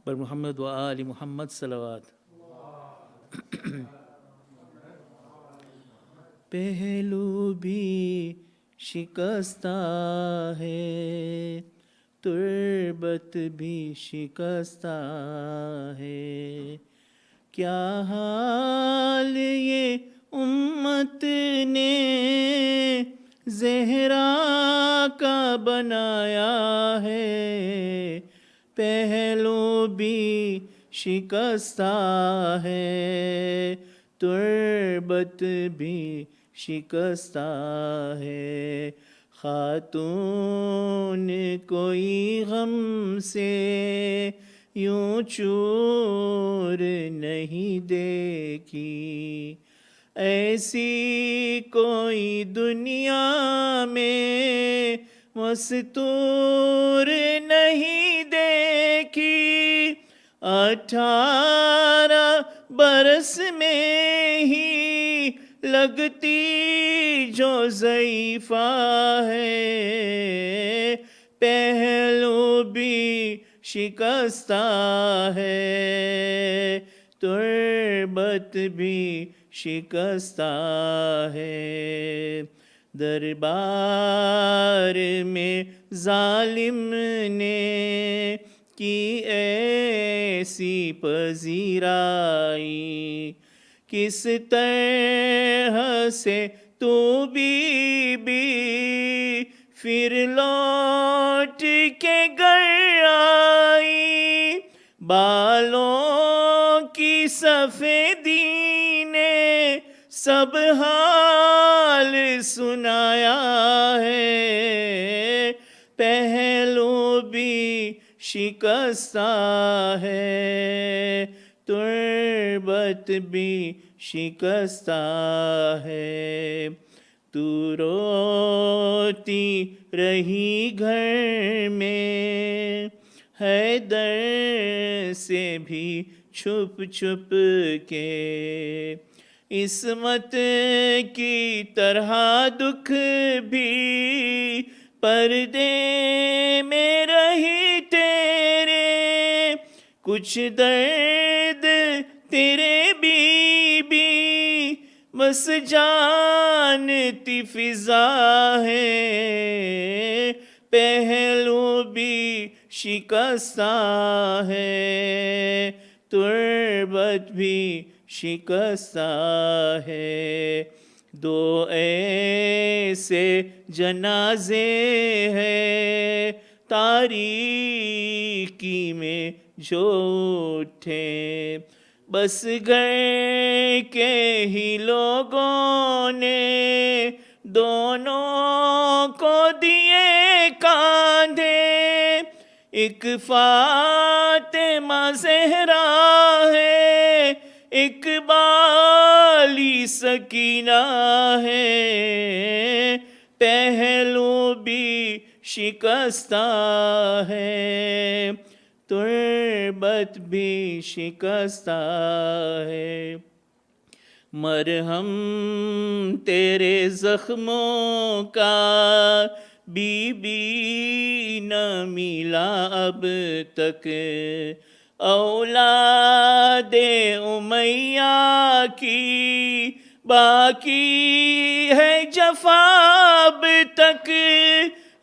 بر محمد و آل محمد صلوات. پہلو بھی شکستہ ہے، تربت بھی شکستہ ہے، کیا حال یہ امت نے زہرا کا بنایا ہے، پہلو بھی شکستہ ہے، تربت بھی شکستہ ہے، خاتون کوئی غم سے یوں چور نہیں دیکھی، ایسی کوئی دنیا میں مستور نہیں دیکھی، 18 برس میں ہی لگتی جو ضعیفہ ہے، پہلو بھی شکستہ ہے، تربت بھی شکستہ ہے، دربار میں ظالم نے کی ایسی پذیرائی، کس طرح سے تو بی پھر لوٹ کے گھر آئی، بالوں کی سفیدی نے سب حال سنایا ہے، پہلو بھی شکستہ ہے، تربت بھی شکستہ ہے، تو روتی رہی گھر میں حیدر سے بھی چھپ چھپ کے، عصمت کی طرح دکھ بھی پردے میں رہی تیرے، کچھ درد تیرے بی بس جانتی فضا ہے، پہلو بھی شکستہ ہے، تربت بھی شکستہ ہے، دو ایسے جنازے ہیں تاریکی میں جو اٹھے، بس گھر کے ہی لوگوں نے دونوں کو دیے کاندھے، ایک فاطمہ زہرا ہے، ایک بالی سکینہ ہے، پہلو بھی شکستہ ہے، تربت بھی شکستہ ہے، مرہم تیرے زخموں کا بی نہ ملا اب تک، اولاد امیہ کی باقی ہے جفا اب تک،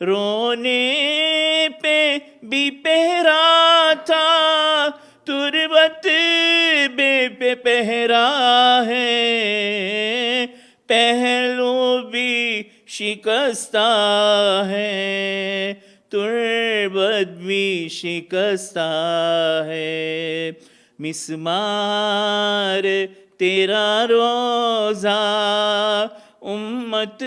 رونے پہ بھی پہرا تھا، تربت بے پہرا ہے، پہلو بھی شکستہ ہے، تربت بھی شکستہ ہے، مسمار تیرا روزہ امت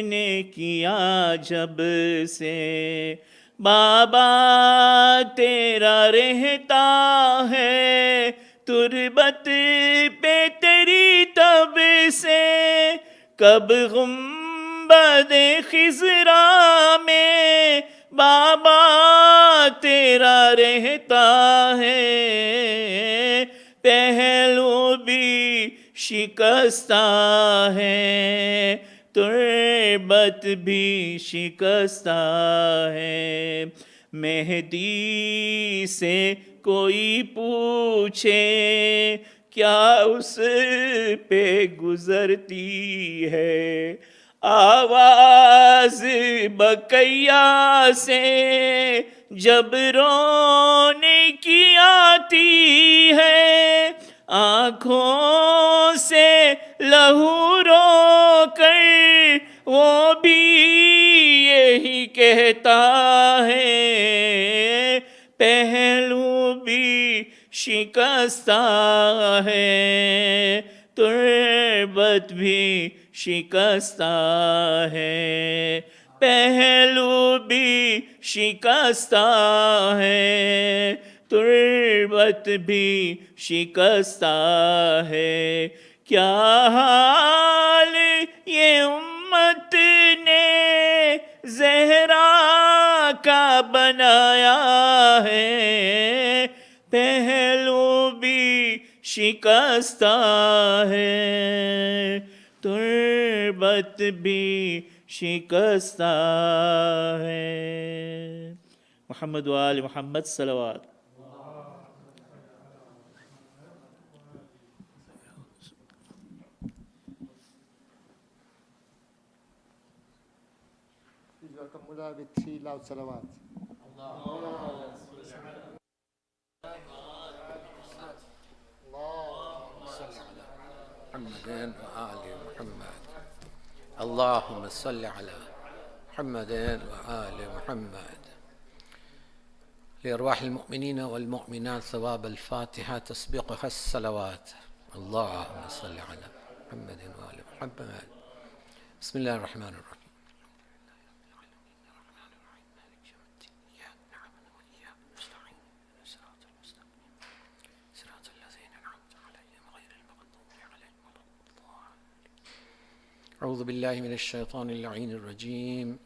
نے کیا جب سے، بابا تیرا رہتا ہے تربت پہ تیری تب سے، کب گنبد خضرا میں بابا تیرا رہتا ہے، پہلو بھی شکستہ ہے تربت بھی شکستہ ہے، مہدی سے کوئی پوچھے کیا اس پہ گزرتی ہے، آواز بقیہ سے جب رونے کی آتی ہے، آنکھوں سے لہو رو کر وہ بھی یہی کہتا ہے، پہلو بھی شکستہ ہے تربت بھی شکستہ ہے، پہلو بھی شکستہ ہے تربت بھی شکستہ ہے، کیا حال یہ امت نے زہرا کا بنایا ہے، پہلو بھی شکستہ ہے تربت بھی شکستہ ہے۔ محمد و آل محمد صلوات۔ Please welcome Mullah with 3 loud salawat. محمد وآل محمد. اللهم صل على محمد وآل محمد. لأرواح المؤمنين والمؤمنات ثواب الفاتحة تسبقها الصلوات. اللهم صل على محمد وآل محمد. بسم الله الرحمن الرحيم. أعوذ بالله من الشيطان اللعين الرجيم.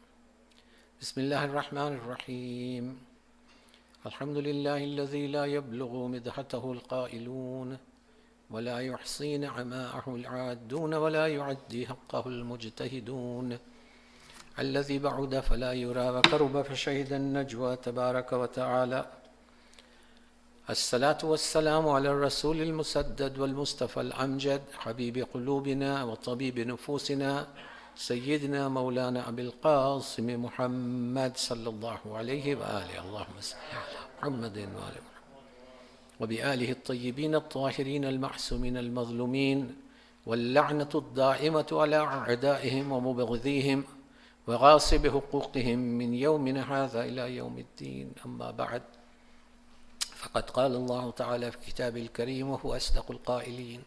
بسم الله الرحمن الرحيم. الحمد لله الذي لا يبلغ مدحته القائلون ولا يحصي نعماءه العادون ولا يعدي حقه المجتهدون، الذي بعد فلا يرى وقرب فشهد النجوى تبارك وتعالى. الصلاة والسلام على الرسول المسدد والمصطفى الأمجد، حبيب قلوبنا وطبيب نفوسنا، سيدنا مولانا أبي القاسم محمد صلى الله عليه وآله. اللهم صل على محمد وآل محمد وبآله الطيبين الطاهرين المعصومين المظلومين، واللعنة الدائمة على أعدائهم ومبغضيهم وغاصب حقوقهم من يومنا هذا إلى يوم الدين. أما بعد، فقد قال الله تعالى في كتابه الكريم وهو أصدق القائلين: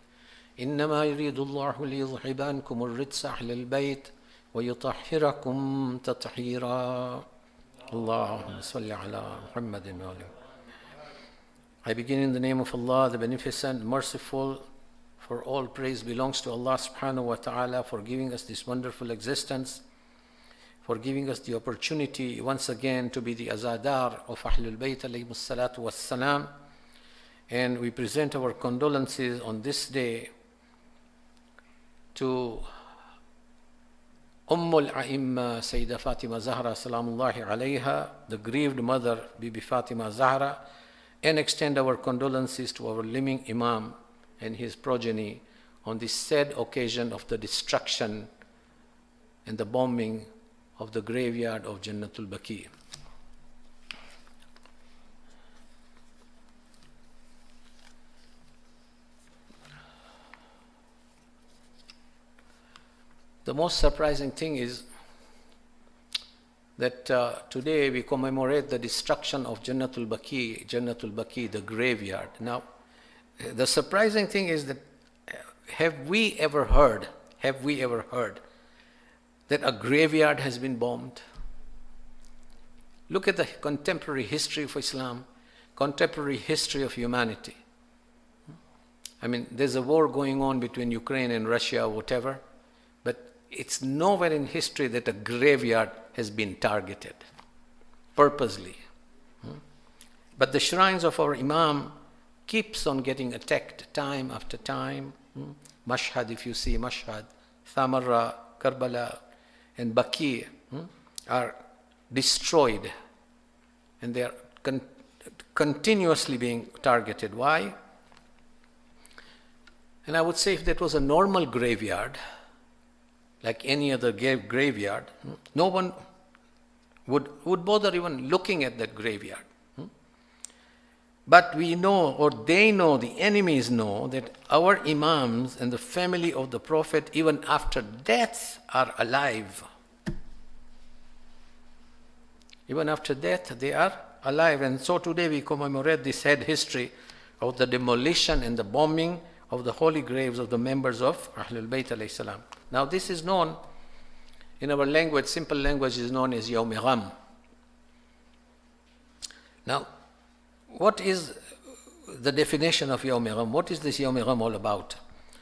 إنما يريد الله ليذهب عنكم الرجس أهل البيت ويطهركم تطهيرا. اللهم صل على محمد وآله. I begin in the name of Allah, the Beneficent, Merciful. For all praise belongs to Allah subhanahu wa ta'ala for giving us this wonderful existence, for giving us the opportunity once again to be the azadar of Ahlul Bayt alayhimus salatu wassalam. And we present our condolences on this day to al-A'imma Sayyidah Fatima Zahra salamullahi alayha, the grieved mother Bibi Fatima Zahra, and extend our condolences to our living Imam and his progeny on this sad occasion of the destruction and the bombing of the graveyard of al-Baqee. The most surprising thing is that today we commemorate the destruction of al-Baqee, the graveyard. Now, the surprising thing is that have we ever heard that a graveyard has been bombed? Look at the contemporary history of Islam, contemporary history of humanity. I mean, there's a war going on between Ukraine and Russia or whatever, but it's nowhere in history that a graveyard has been targeted purposely. But the shrines of our Imam keeps on getting attacked time after time. Mashhad, if you see Mashhad, Thamara, Karbala, and Baqee are destroyed, and they are continuously being targeted. Why? And I would say if that was a normal graveyard, like any other graveyard, no one would bother even looking at that graveyard. But we know, or they know, the enemies know, that our Imams and the family of the Prophet, even after death, are alive. Even after death, they are alive. And so today we commemorate this sad history of the demolition and the bombing of the holy graves of the members of Ahlul Bayt alayhi salam. Now this is known, in our language, simple language, is known as Yawm Gham. Now, what is the definition of Yawm Gham? What is this Yawm Gham all about?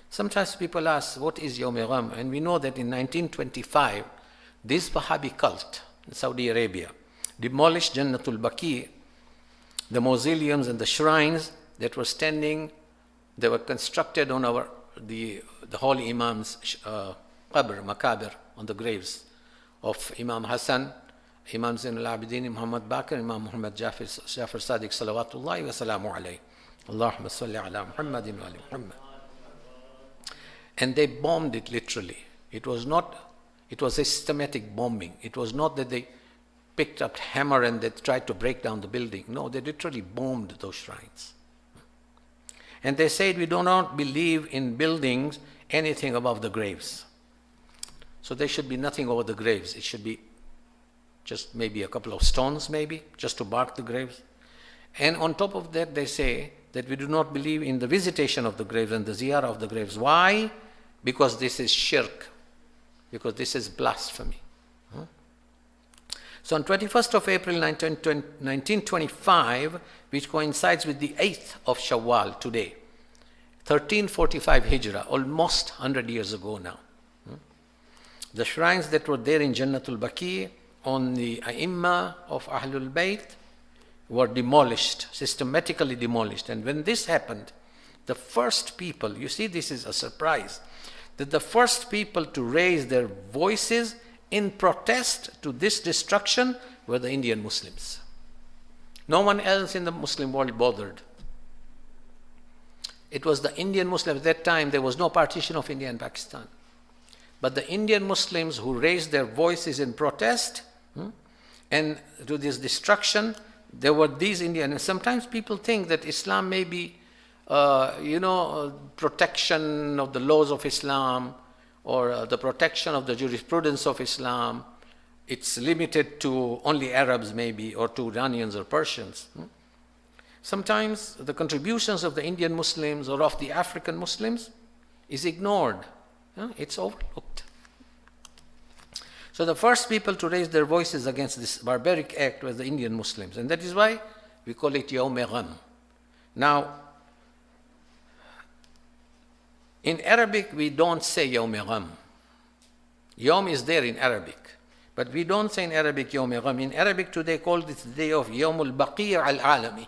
Sometimes people ask, what is Yawm Gham? And we know that in 1925, this Wahhabi cult in Saudi Arabia demolished al-Baqee, the mausoleums and the shrines that were standing, they were constructed on the holy Imam's makabir, on the graves of Imam Hassan, Imam Zain al-Abidin, Imam Muhammad Baqir, Imam Muhammad Jafar Sadiq, salawatullahi wa salamu alayhi. Allahumma salli ala Muhammadin wa ali Muhammad. And they bombed it literally. It was a systematic bombing. It was not that they picked up hammer and they tried to break down the building. No, they literally bombed those shrines. And they said, we do not believe in buildings anything above the graves. So there should be nothing over the graves. It should be just maybe a couple of stones, maybe, just to mark the graves. And on top of that, they say that we do not believe in the visitation of the graves and the ziyarah of the graves. Why? Because this is shirk. Because this is blasphemy. So on 21st of April 1925, which coincides with the 8th of Shawwal today, 1345 Hijrah, almost 100 years ago now. The shrines that were there in al-Baqee on the A'imma of Ahlul Bayt were demolished, systematically demolished. And when this happened, the first people, you see, this is a surprise, that the first people to raise their voices in protest to this destruction were the Indian Muslims. No one else in the Muslim world bothered. It was the Indian Muslims. At that time, there was no partition of India and Pakistan. But the Indian Muslims who raised their voices in protest and to this destruction, there were these Indian. And sometimes people think that Islam may be, protection of the laws of Islam or the protection of the jurisprudence of Islam. It's limited to only Arabs maybe, or to Iranians or Persians. Sometimes the contributions of the Indian Muslims or of the African Muslims is ignored. It's overlooked. So the first people to raise their voices against this barbaric act were the Indian Muslims. And that is why we call it Yawm Gham. Now, in Arabic, we don't say Yawm Gham. Yawm is there in Arabic. But we don't say in Arabic Yawm Gham. In Arabic today, call this the day of Yawm al-Baqee al-Alami.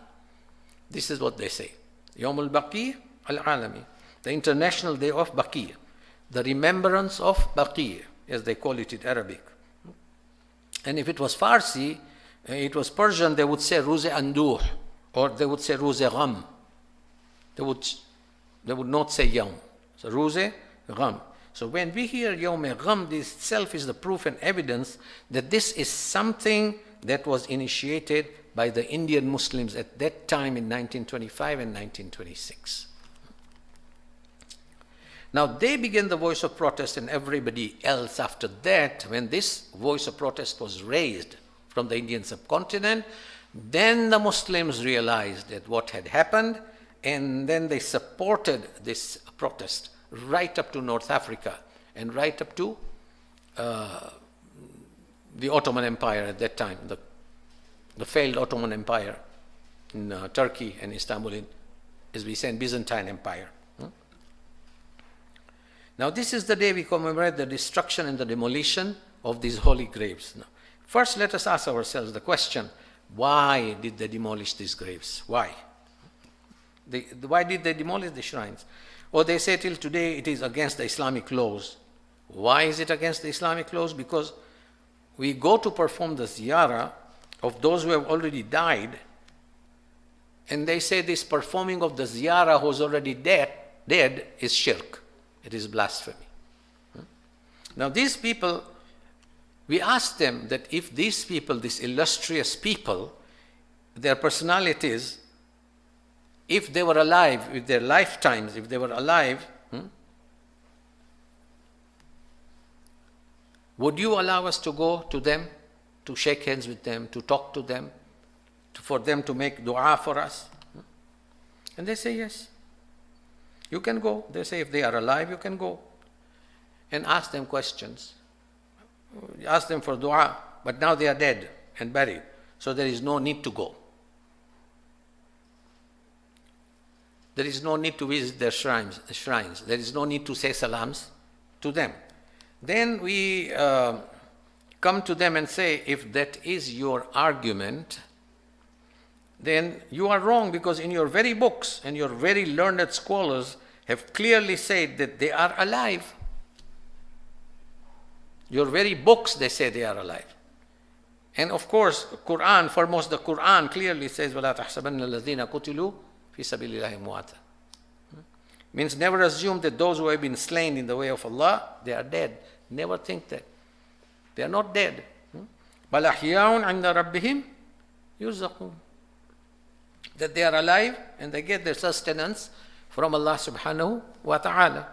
This is what they say. Yawm al-Baqee al-Alami. The International Day of Baqee. The remembrance of Baqee, as they call it in Arabic. And if it was Farsi, it was Persian, they would say Ruze Anduh, or they would say Ruze Gham. They would not say Yawm. So Ruze Gham. So when we hear Yawm Gham, this itself is the proof and evidence that this is something that was initiated by the Indian Muslims at that time in 1925 and 1926. Now they began the voice of protest, and everybody else after that, when this voice of protest was raised from the Indian subcontinent, then the Muslims realized that what had happened, and then they supported this protest right up to North Africa and right up to the Ottoman Empire at that time, the failed Ottoman Empire in Turkey and Istanbul, as we say, in Byzantine Empire. Now this is the day we commemorate the destruction and the demolition of these holy graves. Now, first let us ask ourselves the question, why did they demolish these graves? Why? Why did they demolish the shrines? Or they say till today it is against the Islamic laws. Why is it against the Islamic laws? Because we go to perform the ziyarah of those who have already died, and they say this performing of the ziyarah who's already dead is shirk. It is blasphemy. Now these people, we ask them that if these people, these illustrious people, their personalities, if they were alive, with their lifetimes, if they were alive, would you allow us to go to them, to shake hands with them, to talk to them, for them to make dua for us? And they say yes. You can go. They say if they are alive, you can go. And ask them questions. Ask them for dua, but now they are dead and buried, so there is no need to go. There is no need to visit their shrines. There is no need to say salams to them. Then we come to them and say, if that is your argument, then you are wrong, because in your very books and your very learned scholars have clearly said that they are alive. Your very books, they say they are alive. And of course, Quran, foremost the Quran clearly says, وَلَا تَحْسَبَنَّ الَّذِينَ قُتِلُوا فِي سَبِيلِ اللَّهِ أَمْوَاتًا. Means never assume that those who have been slain in the way of Allah, they are dead. Never think that. They are not dead. بَلْ أَحْيَاءٌ عِنْدَ رَبِّهِمْ يُرْزَقُونَ. That they are alive and they get their sustenance from Allah subhanahu wa ta'ala.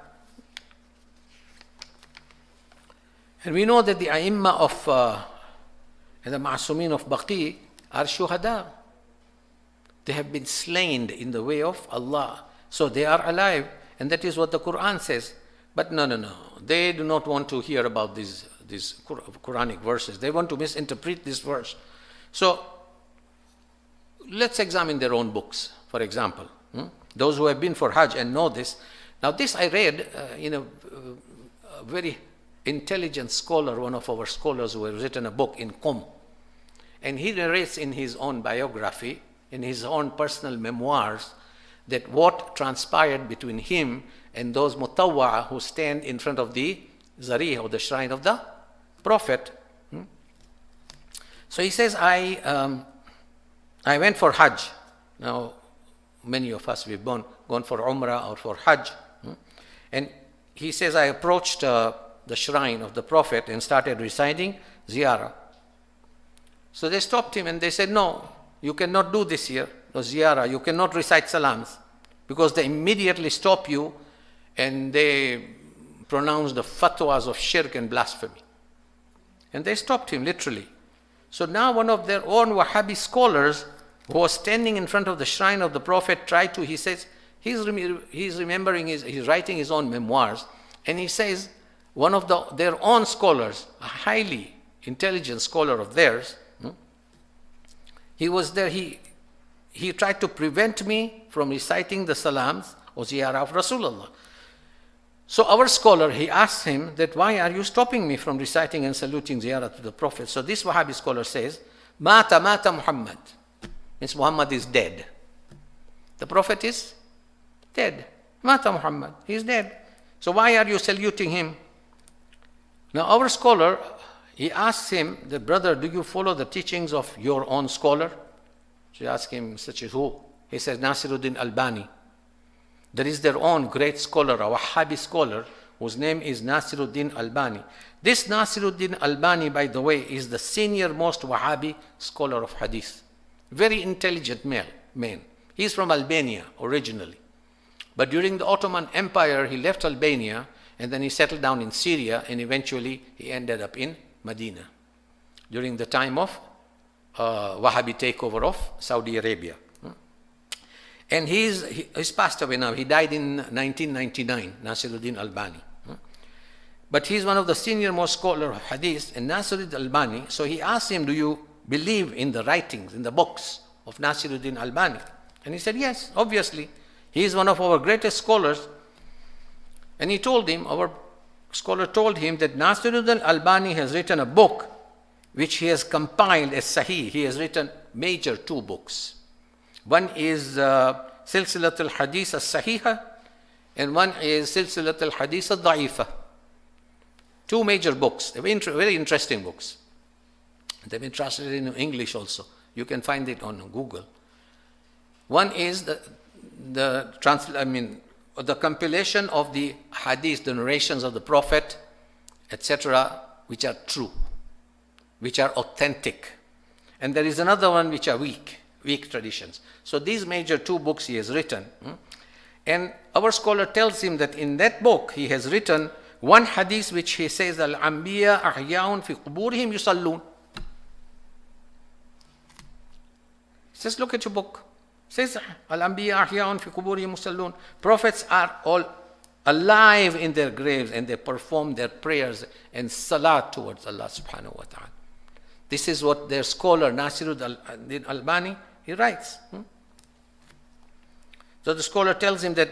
And we know that the A'imma of and the Ma'asumin of Baqee are shuhada. They have been slain in the way of Allah. So they are alive, and that is what the Quran says. But no. They do not want to hear about these Quranic verses. They want to misinterpret this verse. So let's examine their own books, for example. Those who have been for Hajj and know this. Now this I read in a very intelligent scholar, one of our scholars who has written a book in Qom. And he narrates in his own biography, in his own personal memoirs, that what transpired between him and those mutawwa'a who stand in front of the Zarih, or the shrine of the Prophet. So he says, I went for Hajj. Now, many of us, we've gone for Umrah or for Hajj. And he says, I approached the shrine of the Prophet and started reciting ziyarah. So they stopped him and they said, no, you cannot do this here, the ziyarah. You cannot recite salams, because they immediately stop you and they pronounce the fatwas of shirk and blasphemy. And they stopped him literally. So now one of their own Wahhabi scholars who was standing in front of the shrine of the Prophet tried to, he says, he's remembering, he's writing his own memoirs, and he says, one of their own scholars, a highly intelligent scholar of theirs, he was there, he tried to prevent me from reciting the salams or ziyarah of Rasulullah. So our scholar, he asked him that, why are you stopping me from reciting and saluting ziyarah to the Prophet? So this Wahhabi scholar says, Mata Muhammad. Means Muhammad is dead. The Prophet is dead. Mata Muhammad. He is dead. So why are you saluting him? Now our scholar, he asks him, the brother, do you follow the teachings of your own scholar? So he asked him, such as who? He says, Nasiruddin Albani. There is their own great scholar, a Wahhabi scholar, whose name is Nasiruddin Albani. This Nasiruddin Albani, by the way, is the senior most Wahhabi scholar of hadith. Very intelligent man. He is from Albania originally. But during the Ottoman Empire, he left Albania and then he settled down in Syria, and eventually he ended up in Medina during the time of Wahhabi takeover of Saudi Arabia. And he's passed away now. He died in 1999, Nasiruddin Albani. But he's one of the senior most scholar of hadith, and Nasiruddin Albani. So he asked him, do you believe in the writings, in the books of Nasiruddin Albani? And he said, yes, obviously. He is one of our greatest scholars. And he told him, our scholar told him that Nasiruddin Albani has written a book which he has compiled as Sahih. He has written major 2 books. One is Silsilat al-Hadith al-Sahiha, and one is Silsilat al-Hadith al-Da'ifa. 2 major books, very interesting books. They've been translated into English also. You can find it on Google. One is the compilation of the hadith, the narrations of the Prophet, etc., which are true, which are authentic. And there is another one which are weak traditions. So these major 2 books he has written. And our scholar tells him that in that book he has written one hadith which he says, al-anbiya ahyaun fi quburihim yusallun. He says, look at your book. It says, al-anbiya ahyaun fi quburihim yusallun. Prophets are all alive in their graves and they perform their prayers and salat towards Allah subhanahu wa ta'ala. This is what their scholar Nasiruddin Albani, he writes. So the scholar tells him that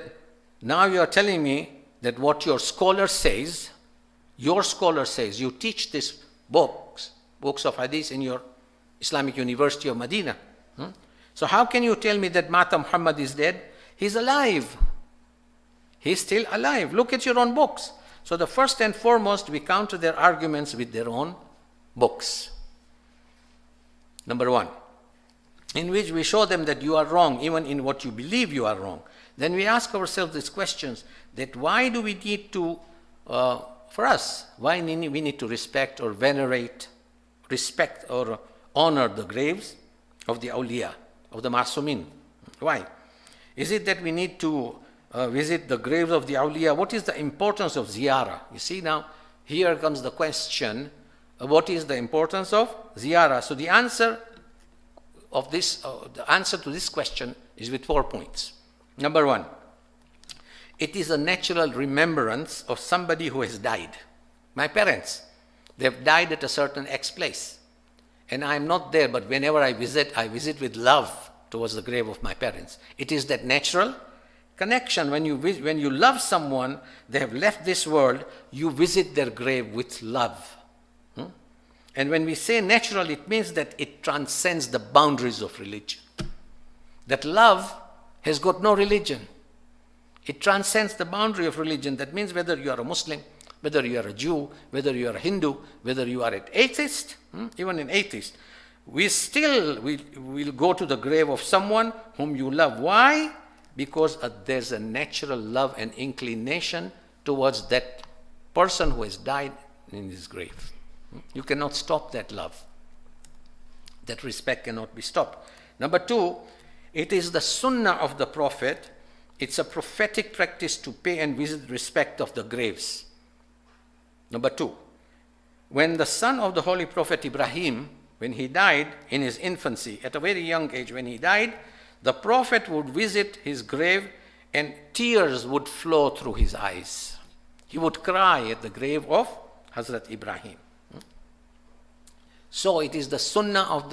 now you are telling me that what your scholar says, you teach these books of hadith in your Islamic University of Medina. So how can you tell me that Mata Muhammad is dead? He's alive. He's still alive. Look at your own books. So the first and foremost, we counter their arguments with their own books. Number 1, in which we show them that you are wrong, even in what you believe you are wrong. Then we ask ourselves these questions, that why do we need to, why we need to respect or honor the graves of the awliya, of the ma'sumin? Why? Is it that we need to visit the graves of the awliya? What is the importance of ziyarah? You see now, here comes the question, what is the importance of ziyarah? So the answer of this, the answer to this question is with 4 points. Number 1, it is a natural remembrance of somebody who has died. My parents, they've died at a certain X place. And I am not there, but whenever I visit with love towards the grave of my parents. It is that natural connection. When you love someone, they have left this world, you visit their grave with love. And when we say natural, it means that it transcends the boundaries of religion. That love has got no religion. It transcends the boundary of religion. That means whether you are a Muslim, whether you are a Jew, whether you are a Hindu, whether you are an atheist, even an atheist, we still will go to the grave of someone whom you love. Why? Because there's a natural love and inclination towards that person who has died in his grave. You cannot stop that love. That respect cannot be stopped. Number 2, it is the sunnah of the Prophet. It's a prophetic practice to pay and visit respect of the graves. Number 2, when the son of the Holy Prophet Ibrahim, when he died in his infancy, at a very young age, when he died, the Prophet would visit his grave and tears would flow through his eyes. He would cry at the grave of Hazrat Ibrahim. So it is the sunnah of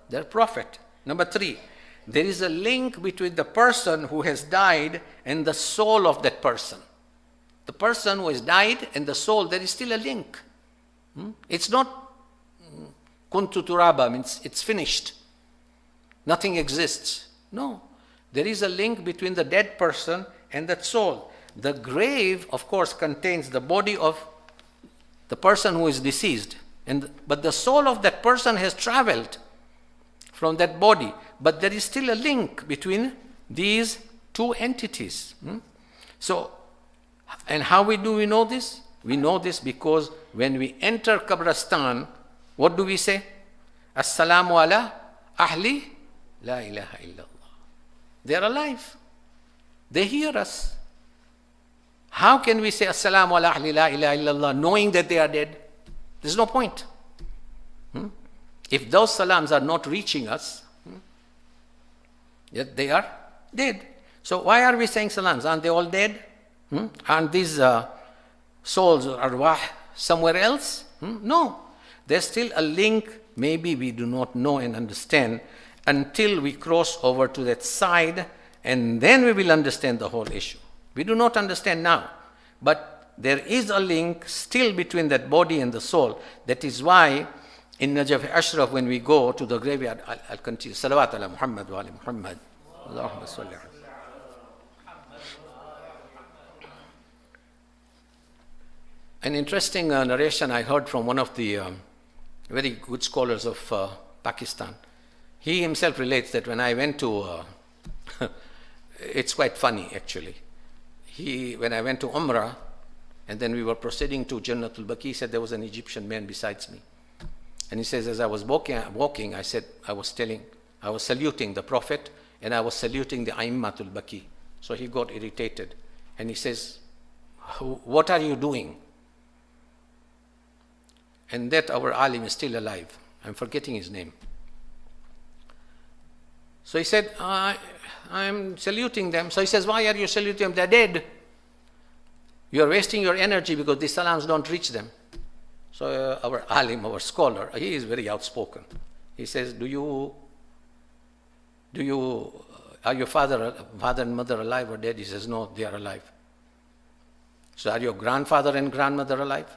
their Prophet. Number 3, there is a link between the person who has died and the soul of that person. The person who has died and the soul, there is still a link. It's not kuntu turaba, means it's finished. Nothing exists. No. There is a link between the dead person and that soul. The grave, of course, contains the body of the person who is deceased. But the soul of that person has traveled from that body. But there is still a link between these two entities. So, and how do we know this? We know this because when we enter Qabristan, what do we say? As-salamu ala ahli la ilaha illallah. They are alive. They hear us. How can we say As-salamu ala ahli la ilaha illallah knowing that they are dead? There's no point. If those salams are not reaching us, yet they are dead. So why are we saying salams? Aren't they all dead? Aren't these souls or arwah somewhere else? No. There's still a link, maybe we do not know and understand until we cross over to that side, and then we will understand the whole issue. We do not understand now, but there is a link still between that body and the soul. That is why in Najaf Ashraf, when we go to the graveyard, I'll continue. Salawat ala Muhammad wa ali Muhammad. Allahumma salli ala. An interesting narration I heard from one of the very good scholars of Pakistan. He himself relates that when I went to, it's quite funny actually. When I went to Umrah, and then we were proceeding to al-Baqee, he said there was an Egyptian man besides me. And he says, as I was walking, I said, I was saluting the Prophet, and I was saluting the al-Baqee. So he got irritated. And he says, what are you doing? And that our alim is still alive. I'm forgetting his name. So he said, I'm saluting them. So he says, why are you saluting them? They're dead. You're wasting your energy because the salams don't reach them. So our alim, our scholar, he is very outspoken. He says, are your father and mother alive or dead? He says, no, they are alive. So are your grandfather and grandmother alive?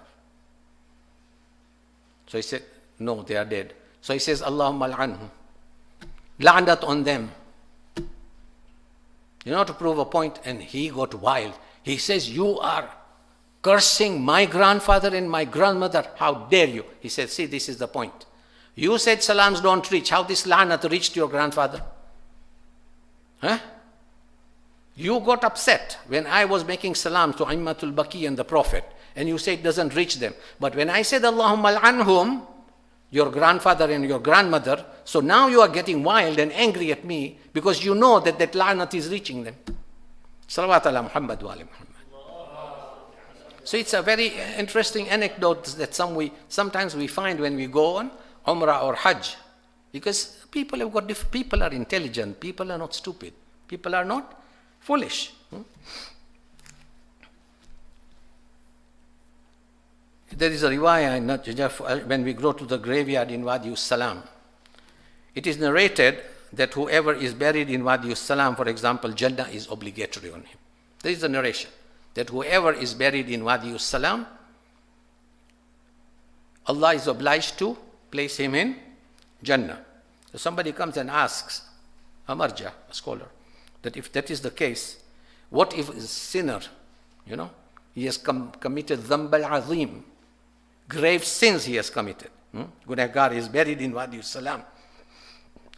So he said, no, they are dead. So he says, Allahumma al'anhum. La'nat on them. To prove a point, and he got wild. He says, you are cursing my grandfather and my grandmother. How dare you? He said, see, this is the point. You said salams don't reach. How this la'nat reached your grandfather? Huh? You got upset when I was making salam to al-Baqee and the Prophet, and you say it doesn't reach them. But when I said, Allahumma al'anhum, your grandfather and your grandmother, so now you are getting wild and angry at me because you know that that la'nat is reaching them. Salawat ala Muhammad wa ali Muhammad. So it's a very interesting anecdote that sometimes we find when we go on Umrah or Hajj, because people are intelligent, people are not stupid, people are not foolish. There is a riwayah in Najaf when we go to the graveyard in Wadi Salam. It is narrated that whoever is buried in Wadi Salam, for example, Jannah is obligatory on him. There is a narration that whoever is buried in Wadi Salam, Allah is obliged to place him in Jannah. So somebody comes and asks a marja, a scholar, that if that is the case, what if a sinner, he has committed dhanb al-azim, grave sins he has committed. Gunahgar is buried in Wadi Salam.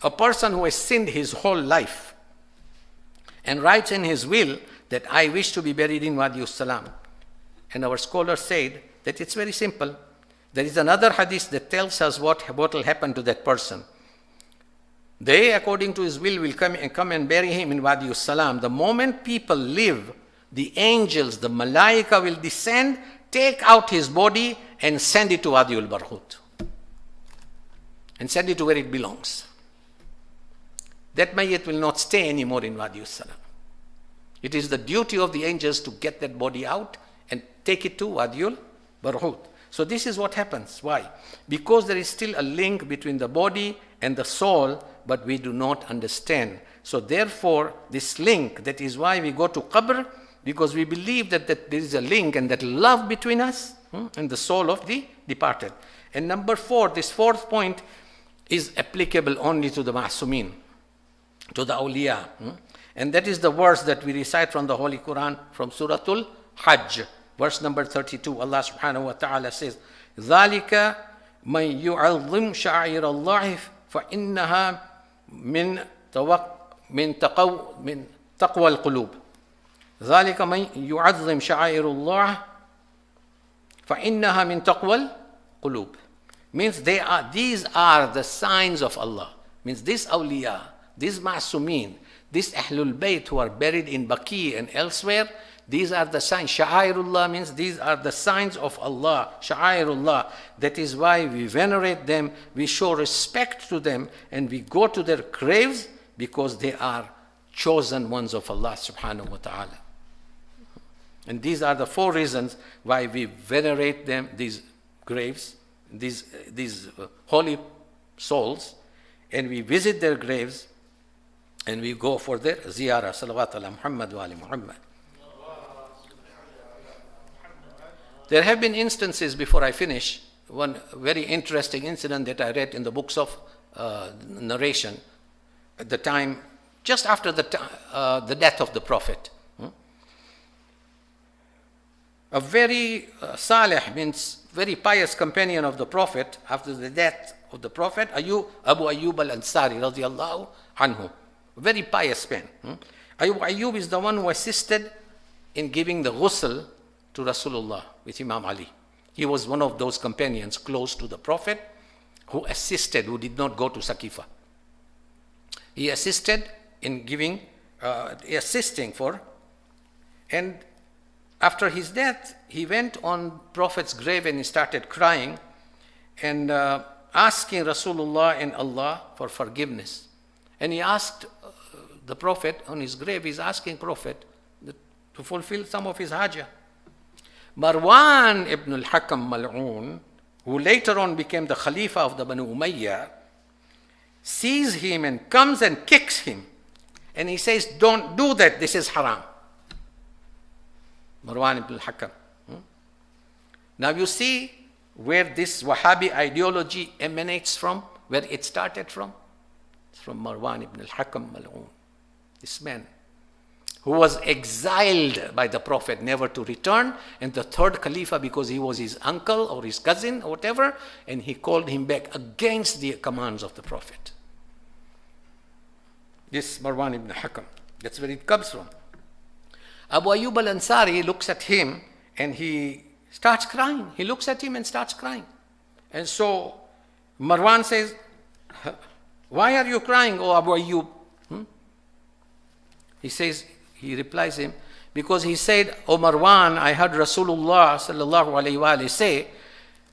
A person who has sinned his whole life and writes in his will that I wish to be buried in Wadi Salam. And our scholar said that it's very simple. There is another hadith that tells us what will happen to that person. They, according to his will come and bury him in Wadi Salam. The moment people leave, the angels, the malaika will descend, take out his body and send it to Wadi al-Barhut. And send it to where it belongs. That mayyit will not stay anymore in Wadi Salam. It is the duty of the angels to get that body out and take it to Wadi al-Barhut. So this is what happens. Why? Because there is still a link between the body and the soul, but we do not understand. So therefore, this link, that is why we go to qabr, because we believe that there is a link and that love between us and the soul of the departed. And number 4, this fourth point is applicable only to the ma'sumin, to the awliya. And that is the verse that we recite from the Holy Quran, from Surah Al-Hajj, verse number 32. Allah subhanahu wa ta'ala says, ذَلِكَ مَنْ يُعَظِّمْ شَعَائِرَ اللَّهِ فَإِنَّهَا مِنْ تَقْوَى الْقُلُوبِ. ذَلِكَ مَنْ يُعَظِّمْ شَعَائِرَ اللَّهِ فَإِنَّهَا مِنْ تَقْوَى الْقُلُوبِ. Means these are the signs of Allah. Means this awliya, these ma'sumin, these Ahlul Bayt who are buried in Baqee and elsewhere, these are the signs. Sha'airullah means these are the signs of Allah. Sha'airullah. That is why we venerate them, we show respect to them, and we go to their graves because they are chosen ones of Allah subhanahu wa ta'ala. And these are the 4 reasons why we venerate them, these graves, these holy souls, and we visit their graves and we go for their ziyarah. Salawat ala Muhammad wa ali Muhammad. There have been instances, before I finish, one very interesting incident that I read in the books of narration at the time, just after the death of the Prophet. A very salih, means very pious companion of the Prophet, after the death of the Prophet, Abu Ayyub al-Ansari radiyallahu anhu, a very pious man. Abu Ayyub is the one who assisted in giving the ghusl to Rasulullah with Imam Ali. He was one of those companions close to the Prophet who assisted, who did not go to Saqifa. He assisted in giving, assisting for, and after his death, he went on Prophet's grave and he started crying and asking Rasulullah and Allah for forgiveness. And he asked the Prophet on his grave, he's asking Prophet to fulfill some of his hajjah. Marwan ibn al-Hakam Mal'un, who later on became the Khalifa of the Banu Umayyah, sees him and comes and kicks him. And he says, don't do that, this is haram. Marwan ibn al-Hakam. Now you see where this Wahhabi ideology emanates from, where it started from. It's from Marwan ibn al-Hakam Mal'un. This man who was exiled by the Prophet never to return, and the 3rd Khalifa because he was his uncle or his cousin or whatever, and he called him back against the commands of the Prophet. This Marwan ibn al-Hakam, that's where it comes from. Abu Ayyub al-Ansari looks at him and he starts crying. He looks at him and starts crying. And so Marwan says, why are you crying, O Abu Ayyub? He replies him, because he said, O Marwan, I heard Rasulullah sallallahu alayhi wa say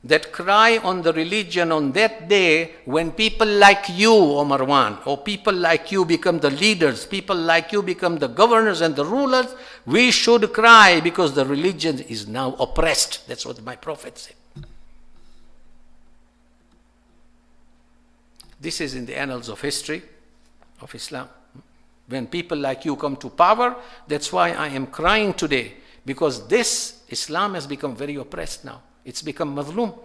that cry on the religion on that day when people like you, O Marwan, or people like you become the leaders, people like you become the governors and the rulers, we should cry because the religion is now oppressed. That's what my Prophet said. This is in the annals of history of Islam. When people like you come to power, that's why I am crying today, because this Islam has become very oppressed now. It's become madhloom.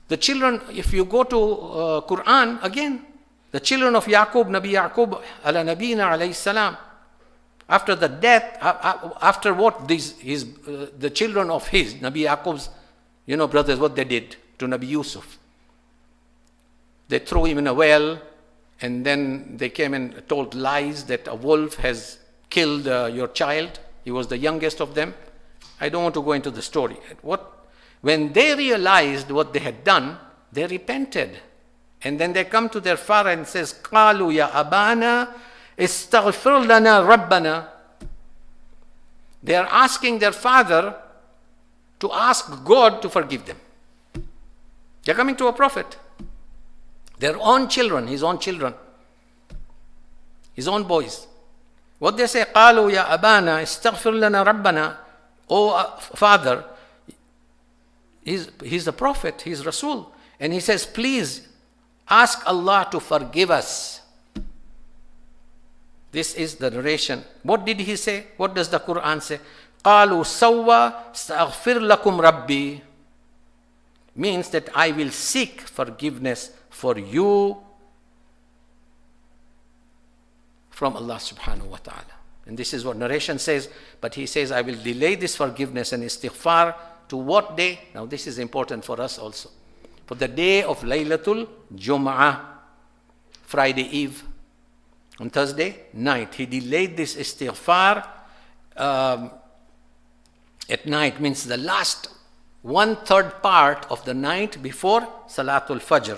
The children, if you go to Quran, again, the children of Yaqub, Nabi Yaqub, ala Nabina alayhi salam, after the death, after what the children of his, Nabi Yaqub's, brothers, what they did to Nabi Yusuf. They threw him in a well, and then they came and told lies that a wolf has killed your child. He was the youngest of them. I don't want to go into the story. When they realized what they had done, they repented. And then they come to their father and says, قَالُوا يَا أَبَانَا اسْتَغْفِرْ لَنَا رَبَّنَا. They are asking their father to ask God to forgive them. They're coming to a prophet. Their own children, his own children, his own boys. What they say, قَالُوا يَا أَبَانَا اسْتَغْفِرْ لَنَا رَبَّنَا. Oh, Father, he's a prophet, he's Rasul. And he says, please ask Allah to forgive us. This is the narration. What did he say? What does the Quran say? قَالُوا سَوَّا اسْتَغْفِرْ لَكُمْ رَبِّي. Means that I will seek forgiveness for you from Allah subhanahu wa ta'ala. And this is what narration says, but he says, I will delay this forgiveness and istighfar to what day? Now this is important for us also. For the day of Laylatul Jum'ah, Friday Eve, on Thursday night. He delayed this istighfar at night, means the last 1/3 part of the night before Salatul Fajr.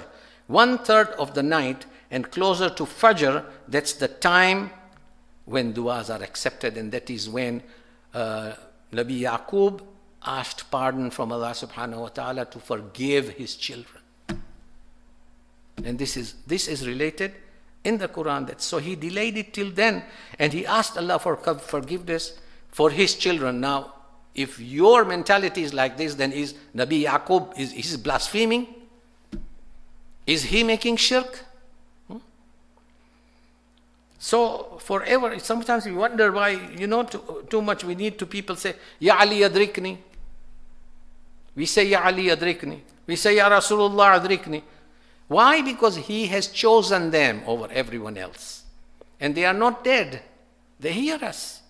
1/3 of the night and closer to Fajr, that's the time when du'as are accepted, and that is when Nabi Yaqub asked pardon from Allah subhanahu wa ta'ala to forgive his children. And this is related in the Quran. So he delayed it till then, and he asked Allah for forgiveness for his children. Now, if your mentality is like this, then is Nabi Yaqub, is blaspheming? Is he making shirk? So forever, sometimes we wonder why, too much we need to people say, Ya Ali adrikni. We say, Ya Ali adrikni. We say, Ya Rasulullah adrikni. Why? Because he has chosen them over everyone else. And they are not dead. They hear us.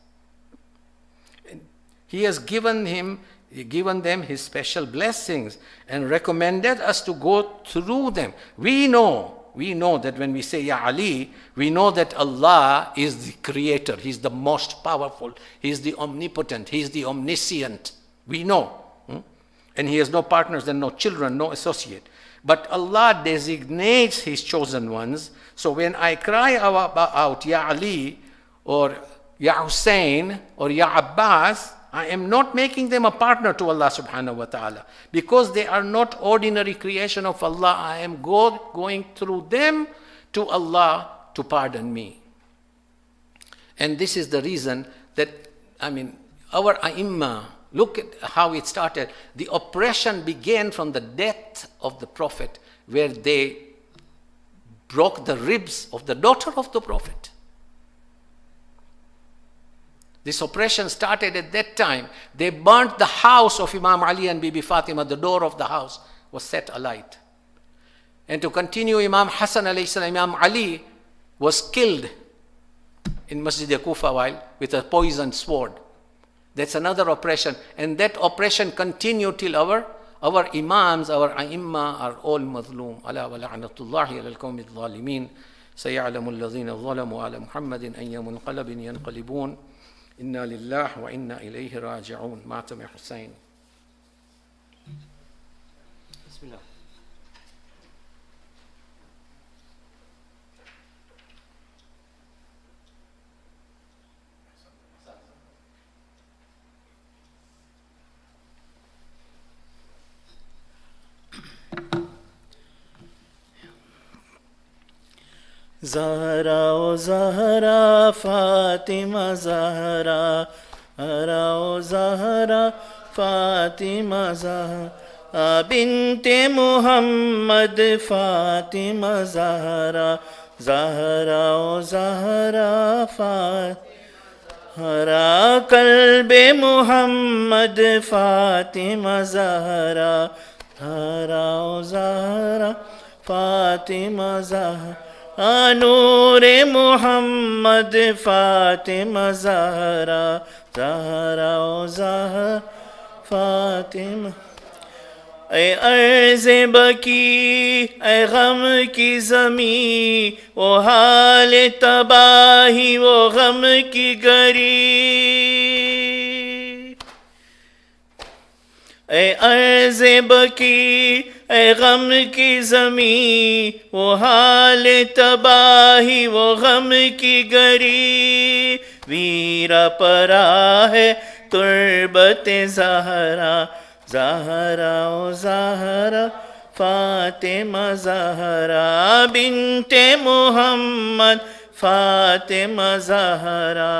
He has given them his special blessings and recommended us to go through them. We know that when we say Ya Ali, we know that Allah is the creator. He's the most powerful. He's the omnipotent. He's the omniscient. We know. And he has no partners and no children, no associate. But Allah designates his chosen ones. So when I cry out Ya Ali or Ya Hussein or Ya Abbas, I am not making them a partner to Allah subhanahu wa ta'ala. Because they are not ordinary creation of Allah, I am going through them to Allah to pardon me. And this is the reason that, our A'immah, look at how it started. The oppression began from the death of the Prophet, where they broke the ribs of the daughter of the Prophet. This oppression started at that time. They burnt the house of Imam Ali and Bibi Fatima. The door of the house was set alight. And to continue, Imam Hassan alayhi salam, Imam Ali was killed in Masjid Kufa with a poisoned sword. That's another oppression. And that oppression continued till our imams, our a'immah are all mazloom. Ala wa la'natullahi ala al-qawmi al-zalimin. Saya'alamu alladhina zalamu ala Muhammadin ayyamun qalabin yanqalibun. Inna lillah wa inna ilayhi raji'un. Matam Hussein. Bismillah. Zahra o Zahra, Fatima Zahra, Zahra o Zahra, Fatima Zahra, Binte Muhammad, Fatima Zahra, Zahra o Zahra, Fatima Kalbe Muhammad, Fatima Zahra, Zahra o Zahra, Fatima Zahra, Noor Muhammad, Fatima Zahra, Zahra o Zahra, Fatima. اے عرض بقی، اے غم کی زمین، وہ حال تباہی، وہ غم کی گری. اے عرض بقی، اے غم کی زمین، وہ حال تباہی، وہ غم کی گری. ویرا پرا ہے تربت زہرا، زہرا و زہرا فاطمہ زہرا بنت محمد، فاطمہ زہرا،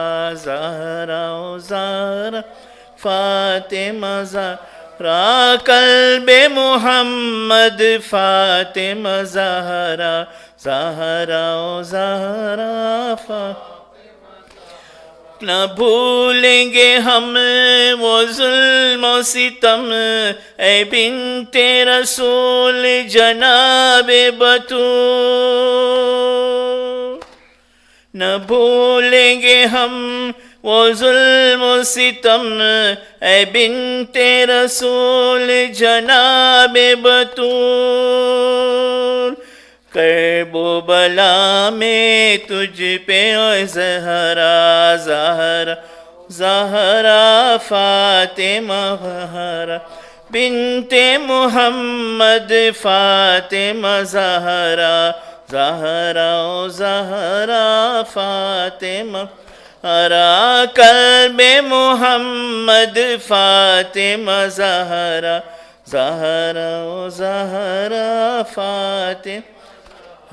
زہرا و زہرا فاطمہ زہرا قلب محمد، فاطمہ زہرا، زہرا و زہرا فاطمہ. نہ بھولیں گے ہم وہ ظلم و ستم، اے بنت رسول جناب بطول. نہ بھولیں گے ہم وہ ظلم و ستم، اے بنت رسول جناب بطول. کرب و بلا میں تجھ پہ اے زہرا، زہرا زہرا فاطمہ زہرا بنت محمد، فاطمہ زہرا، زہرا و زہرا فاطمہ زہرا قلب محمد، فاطمہ زہرا، زہرا و زہرا فاطمہ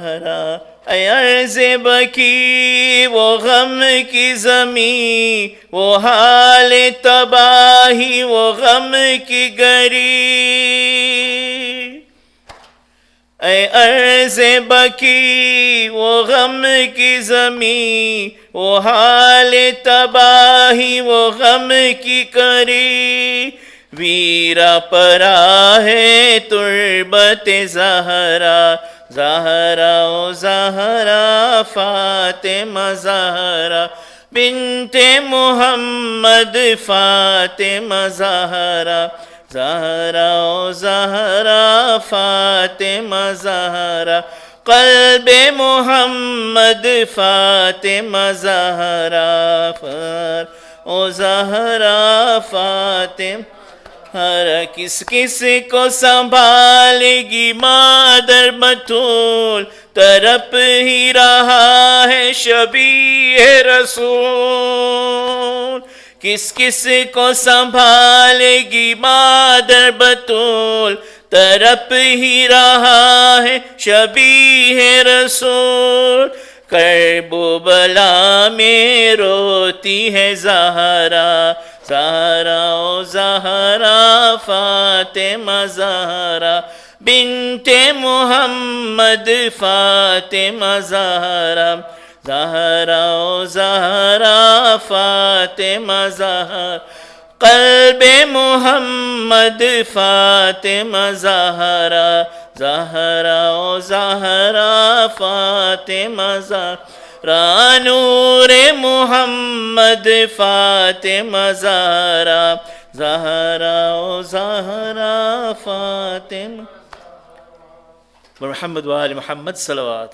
हरा ऐ अर्ज़ बकी वो गम की ज़मीं, वो हाल तबाही वो गम की गरी। ऐ अर्ज़ बकी वो गम की ज़मीं, वो हाल तबाही वो गम की करी। वीरा परा है तुर्बत ज़हरा, ज़हरा ओ ज़हरा फ़ातिमा ज़हरा बिन्ते मुहम्मद फ़ातिमा ज़हरा, ज़हरा ओ ज़हरा फ़ातिमा ज़हरा क़ल्बे मुहम्मद फ़ातिमा ज़हरा ओ ज़हरा फ़ातिमा हर किस किस को संभालेगी मादर बतूल, तरफ ही रहा है शबीह रसूल। किस किस को संभालेगी मादर बतूल, तरफ ही रहा है शबीह रसूल। करबला में रोती है ज़हरा, ज़हरा ओ ज़हरा फ़ातिमा ज़हरा बिन्ते मुहम्मद फ़ातिमा ज़हरा, ज़हरा ओ ज़हरा फ़ातिमा ज़हरा क़ल्बे मुहम्मद फ़ातिमा ज़हरा, ज़हरा ओ ज़हरा फ़ातिमा ज़हरा नूरे मुहम्मद फ़ातिमा ज़हरा, ज़हरा ओ ज़हरा फ़ातिमा मुहम्मद व आले मुहम्मद सलवात।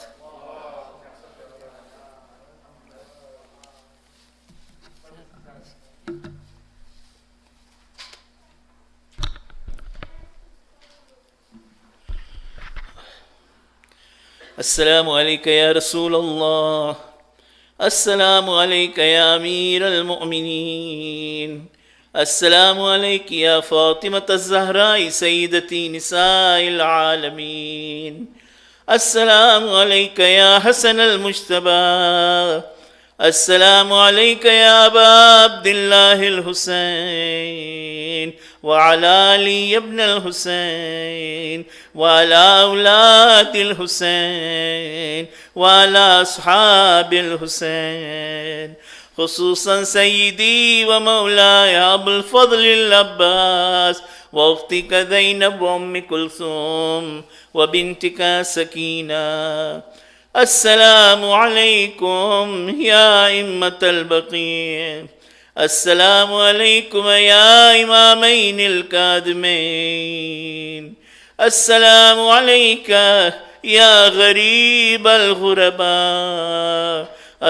अस्सलामु अलैका या रसूल अल्लाह, अस्सलामु अलैका या अमीर अल-मुअमिनीन, अस्सलामु अलैकी या फ़ातिमत अज़-ज़हरा सय्यदती निसाइल आलमीन, अस्सलामु अलैका या हसन अल-मुज्तबा, अस्सलामु अलैका या अबा अब्दिल्लाहिल हुसैन व अला अली इब्न अल-हुसैन व अला औलादिल हुसैन व अला अस्हाबिल हुसैन, खुसूसन सय्यदी व मौलाय अबुल फ़ज़्ल अब्बास व उख्तिका ज़ैनब व उम्मी कुलसूम व बिन्तिका सकीना। अस्सलामु अलैकुम या इम्मतल बक़ी, अस्सलामु अलैकुम या इमामैनिल कादिमैन, अस्सलामु अलैका या गरीबल गुरबा,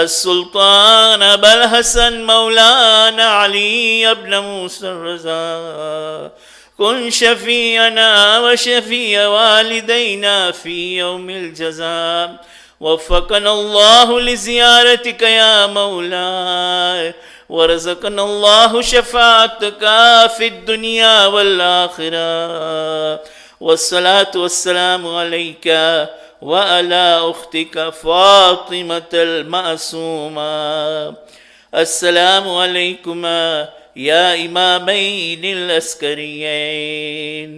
अस्सुल्तान अबुल हसन मौलाना अली इब्न मूसा रज़ा, कुन शफ़ीअना व शफ़ीअ वालिदैना फ़ी यौमिल जज़ा, वफ़क़ना अल्लाहु लिज़ियारतिका या मौलाय वरज़क़ना अल्लाहु शफ़ाअतका फ़िद्दुनिया वल आख़िरा, वस्सलातु वस्सलामु अलैका व अला उख़्तिका फ़ातिमतल मासूमा। अस्सलामु अलैकुमा या इमामैनिल अस्करियैन,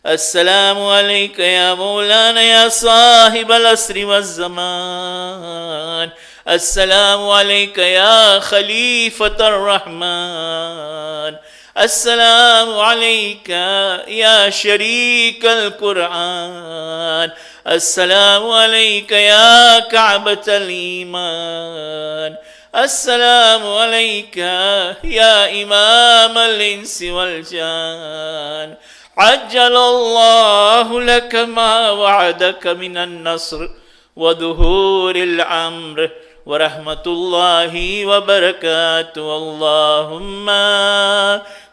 अस्सलामु अलैका या मौलाना या साहिबल अस्रि वज़्ज़मान, अस्सलामु अलैका या खलीफतर रहमान, अस्सलामु अलैका या शरीकल कुरआन, अस्सलामु अलैका या कअबतल ईमान, अस्सलामु अलैका या इमामल इंसि वल जान, अज्जलल्लाहु लक मा वअदक मिनन नस्र व दुहूरिल अम्र व रहमतुल्लाहि व बरकातुहु। अल्लाहुम्मा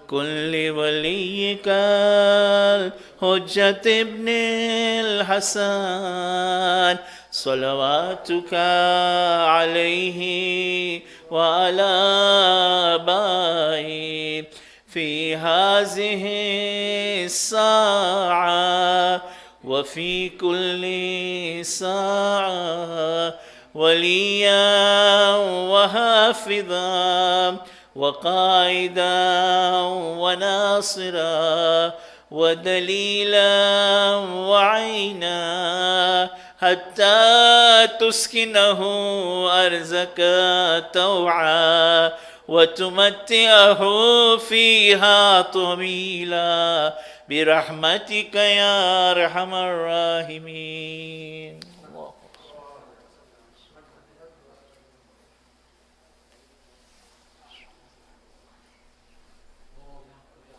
कुल्लि वलिय्यिकल हुज्जत इब्निल हसन सलवातुका अलैहि व अला आबाई फ़ी हाज़िहि स्साअ وفي كل ساعة وليا وحافظا وقائدا وناصرا ودليلا وعينا حتى تسكنه أرزك توعا وتمتعه فيها طويلا برحمتك يا أرحم الراحمين.